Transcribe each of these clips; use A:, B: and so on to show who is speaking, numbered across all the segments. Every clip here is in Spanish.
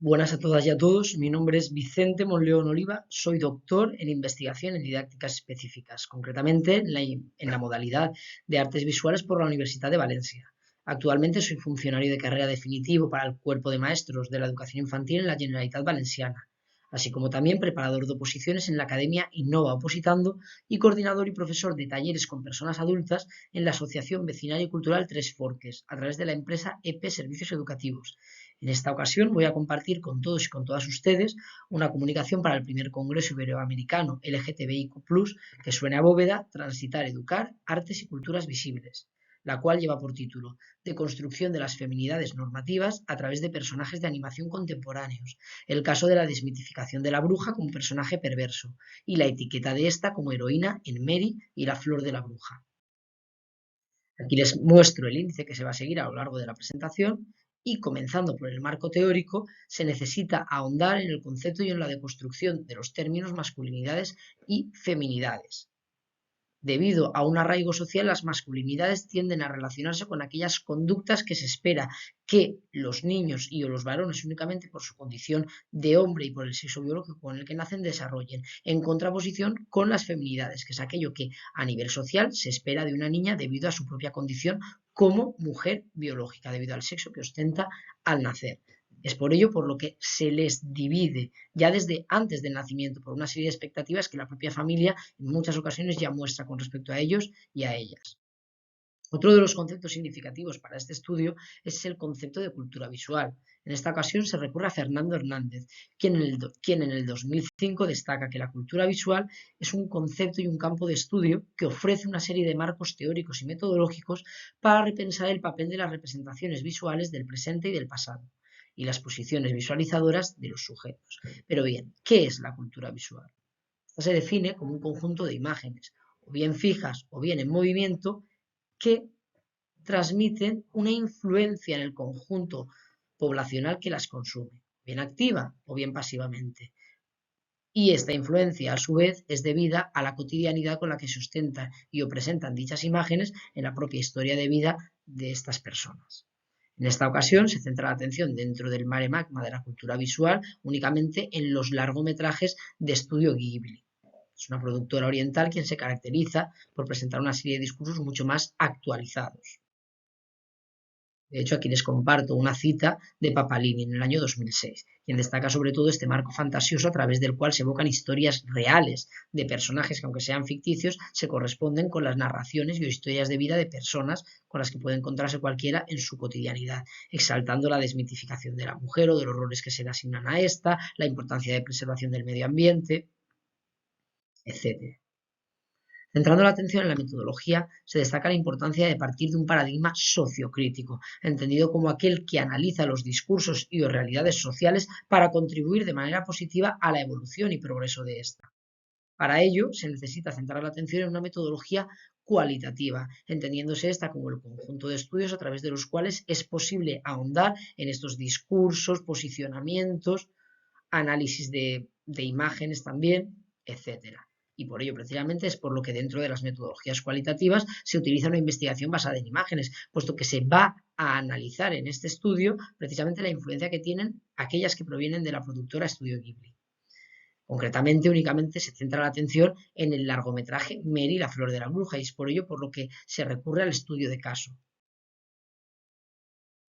A: Buenas a todas y a todos, mi nombre es Vicente Monleón Oliva, soy doctor en investigación en didácticas específicas, concretamente en la modalidad de artes visuales por la Universidad de Valencia. Actualmente soy funcionario de carrera definitivo para el cuerpo de maestros de la educación infantil en la Generalitat Valenciana, así como también preparador de oposiciones en la Academia Innova Opositando y coordinador y profesor de talleres con personas adultas en la Asociación Vecinal y Cultural Tres Forques, a través de la empresa EP Servicios Educativos. En esta ocasión voy a compartir con todos y con todas ustedes una comunicación para el primer Congreso Iberoamericano LGTBIQ+, que suena a bóveda, Transitar, Educar, Artes y Culturas Visibles, la cual lleva por título De construcción de las feminidades normativas a través de personajes de animación contemporáneos, el caso de la desmitificación de la bruja como personaje perverso y la etiqueta de esta como heroína en Mary y la flor de la bruja. Aquí les muestro el índice que se va a seguir a lo largo de la presentación y, comenzando por el marco teórico, se necesita ahondar en el concepto y en la deconstrucción de los términos masculinidades y feminidades. Debido a un arraigo social, las masculinidades tienden a relacionarse con aquellas conductas que se espera que los niños y o los varones, únicamente por su condición de hombre y por el sexo biológico con el que nacen, desarrollen, en contraposición con las feminidades, que es aquello que a nivel social se espera de una niña debido a su propia condición como mujer biológica, debido al sexo que ostenta al nacer. Es por ello por lo que se les divide ya desde antes del nacimiento por una serie de expectativas que la propia familia en muchas ocasiones ya muestra con respecto a ellos y a ellas. Otro de los conceptos significativos para este estudio es el concepto de cultura visual. En esta ocasión se recurre a Fernando Hernández, quien en el 2005 destaca que la cultura visual es un concepto y un campo de estudio que ofrece una serie de marcos teóricos y metodológicos para repensar el papel de las representaciones visuales del presente y del pasado, y las posiciones visualizadoras de los sujetos. Pero bien, ¿qué es la cultura visual? Esta se define como un conjunto de imágenes, o bien fijas o bien en movimiento, que transmiten una influencia en el conjunto poblacional que las consume, bien activa o bien pasivamente. Y esta influencia, a su vez, es debida a la cotidianidad con la que se ostentan y o presentan dichas imágenes en la propia historia de vida de estas personas. En esta ocasión se centra la atención dentro del mare magma de la cultura visual únicamente en los largometrajes de estudio Ghibli. Es una productora oriental quien se caracteriza por presentar una serie de discursos mucho más actualizados. De hecho, aquí les comparto una cita de Papalini en el año 2006, quien destaca sobre todo este marco fantasioso a través del cual se evocan historias reales de personajes que, aunque sean ficticios, se corresponden con las narraciones y historias de vida de personas con las que puede encontrarse cualquiera en su cotidianidad, exaltando la desmitificación de la mujer o de los roles que se le asignan a esta, la importancia de preservación del medio ambiente, etc. Centrando la atención en la metodología, se destaca la importancia de partir de un paradigma sociocrítico, entendido como aquel que analiza los discursos y o realidades sociales para contribuir de manera positiva a la evolución y progreso de esta. Para ello, se necesita centrar la atención en una metodología cualitativa, entendiéndose esta como el conjunto de estudios a través de los cuales es posible ahondar en estos discursos, posicionamientos, análisis de imágenes también, etcétera. Y por ello, precisamente, es por lo que dentro de las metodologías cualitativas se utiliza una investigación basada en imágenes, puesto que se va a analizar en este estudio precisamente la influencia que tienen aquellas que provienen de la productora Estudio Ghibli. Concretamente, únicamente se centra la atención en el largometraje Mary, la flor de la bruja, y es por ello por lo que se recurre al estudio de caso.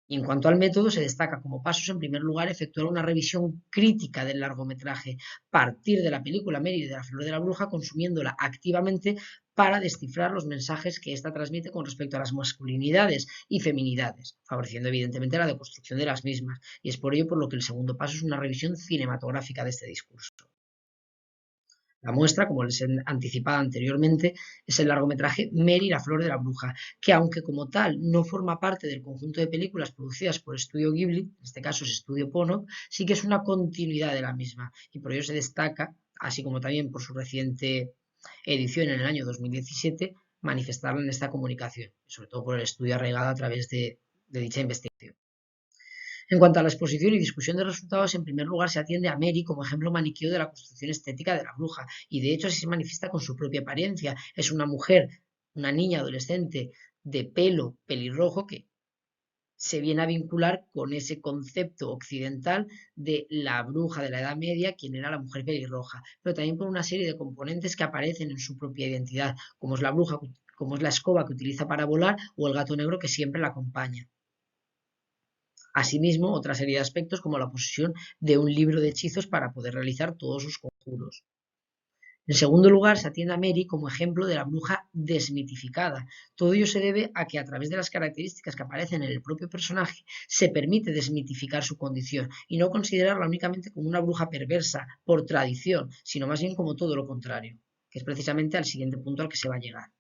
A: Y en cuanto al método, se destaca como pasos, en primer lugar, efectuar una revisión crítica del largometraje, partir de la película Mary de la flor de la bruja, consumiéndola activamente para descifrar los mensajes que ésta transmite con respecto a las masculinidades y feminidades, favoreciendo evidentemente la deconstrucción de las mismas. Y es por ello por lo que el segundo paso es una revisión cinematográfica de este discurso. La muestra, como les he anticipado anteriormente, es el largometraje Mary, la flor de la bruja, que aunque como tal no forma parte del conjunto de películas producidas por Estudio Ghibli, en este caso es Estudio Pono, sí que es una continuidad de la misma y por ello se destaca, así como también por su reciente edición en el año 2017, manifestarla en esta comunicación, sobre todo por el estudio arraigado a través de dicha investigación. En cuanto a la exposición y discusión de resultados, en primer lugar se atiende a Mary como ejemplo maniqueo de la construcción estética de la bruja, y de hecho así se manifiesta con su propia apariencia. Es una mujer, una niña adolescente de pelo pelirrojo que se viene a vincular con ese concepto occidental de la bruja de la Edad Media, quien era la mujer pelirroja, pero también por una serie de componentes que aparecen en su propia identidad, como es la bruja, como es la escoba que utiliza para volar o el gato negro que siempre la acompaña. Asimismo, otra serie de aspectos como la posesión de un libro de hechizos para poder realizar todos sus conjuros. En segundo lugar, se atiende a Mary como ejemplo de la bruja desmitificada. Todo ello se debe a que a través de las características que aparecen en el propio personaje se permite desmitificar su condición y no considerarla únicamente como una bruja perversa por tradición, sino más bien como todo lo contrario, que es precisamente al siguiente punto al que se va a llegar.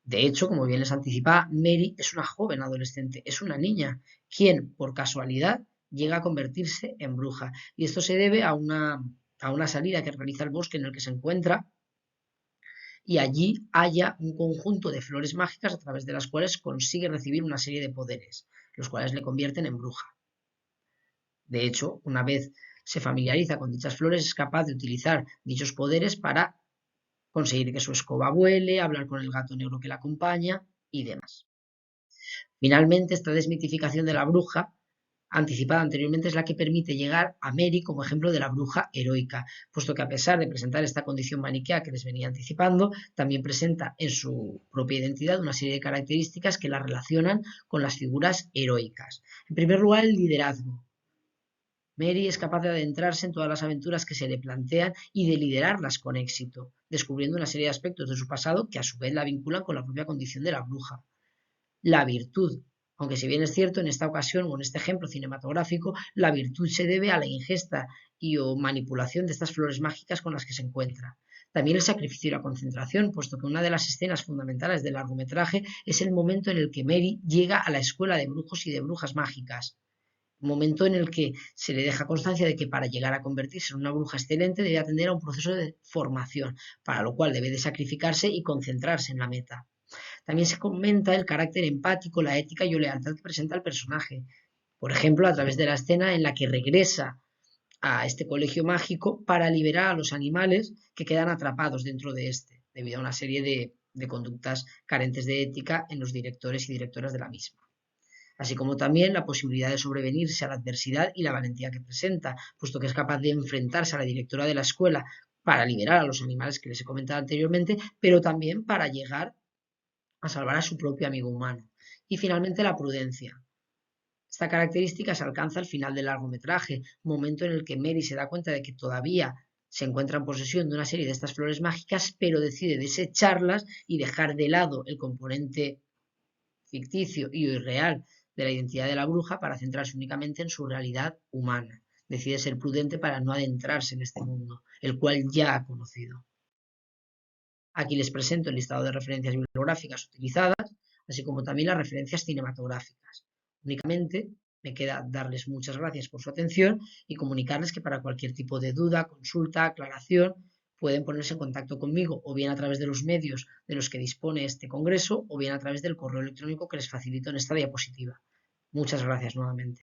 A: De hecho, como bien les anticipaba, Mary es una joven adolescente, es una niña, quien por casualidad llega a convertirse en bruja. Y esto se debe a una salida que realiza al bosque en el que se encuentra y allí halla un conjunto de flores mágicas a través de las cuales consigue recibir una serie de poderes, los cuales le convierten en bruja. De hecho, una vez se familiariza con dichas flores, es capaz de utilizar dichos poderes para conseguir que su escoba vuele, hablar con el gato negro que la acompaña y demás. Finalmente, esta desmitificación de la bruja anticipada anteriormente es la que permite llegar a Mary como ejemplo de la bruja heroica, puesto que a pesar de presentar esta condición maniquea que les venía anticipando, también presenta en su propia identidad una serie de características que la relacionan con las figuras heroicas. En primer lugar, el liderazgo. Mary es capaz de adentrarse en todas las aventuras que se le plantean y de liderarlas con éxito, descubriendo una serie de aspectos de su pasado que a su vez la vinculan con la propia condición de la bruja. La virtud. Aunque si bien es cierto, en esta ocasión o en este ejemplo cinematográfico, la virtud se debe a la ingesta y o manipulación de estas flores mágicas con las que se encuentra. También el sacrificio y la concentración, puesto que una de las escenas fundamentales del largometraje es el momento en el que Mary llega a la escuela de brujos y de brujas mágicas. Un momento en el que se le deja constancia de que para llegar a convertirse en una bruja excelente debe atender a un proceso de formación, para lo cual debe de sacrificarse y concentrarse en la meta. También se comenta el carácter empático, la ética y la lealtad que presenta el personaje. Por ejemplo, a través de la escena en la que regresa a este colegio mágico para liberar a los animales que quedan atrapados dentro de este, debido a una serie de conductas carentes de ética en los directores y directoras de la misma. Así como también la posibilidad de sobrevenirse a la adversidad y la valentía que presenta, puesto que es capaz de enfrentarse a la directora de la escuela para liberar a los animales que les he comentado anteriormente, pero también para llegar a salvar a su propio amigo humano. Y finalmente la prudencia. Esta característica se alcanza al final del largometraje, momento en el que Mary se da cuenta de que todavía se encuentra en posesión de una serie de estas flores mágicas, pero decide desecharlas y dejar de lado el componente ficticio y irreal de la identidad de la bruja para centrarse únicamente en su realidad humana. Decide ser prudente para no adentrarse en este mundo, el cual ya ha conocido. Aquí les presento el listado de referencias bibliográficas utilizadas, así como también las referencias cinematográficas. Únicamente me queda darles muchas gracias por su atención y comunicarles que para cualquier tipo de duda, consulta, aclaración, pueden ponerse en contacto conmigo o bien a través de los medios de los que dispone este congreso o bien a través del correo electrónico que les facilito en esta diapositiva. Muchas gracias nuevamente.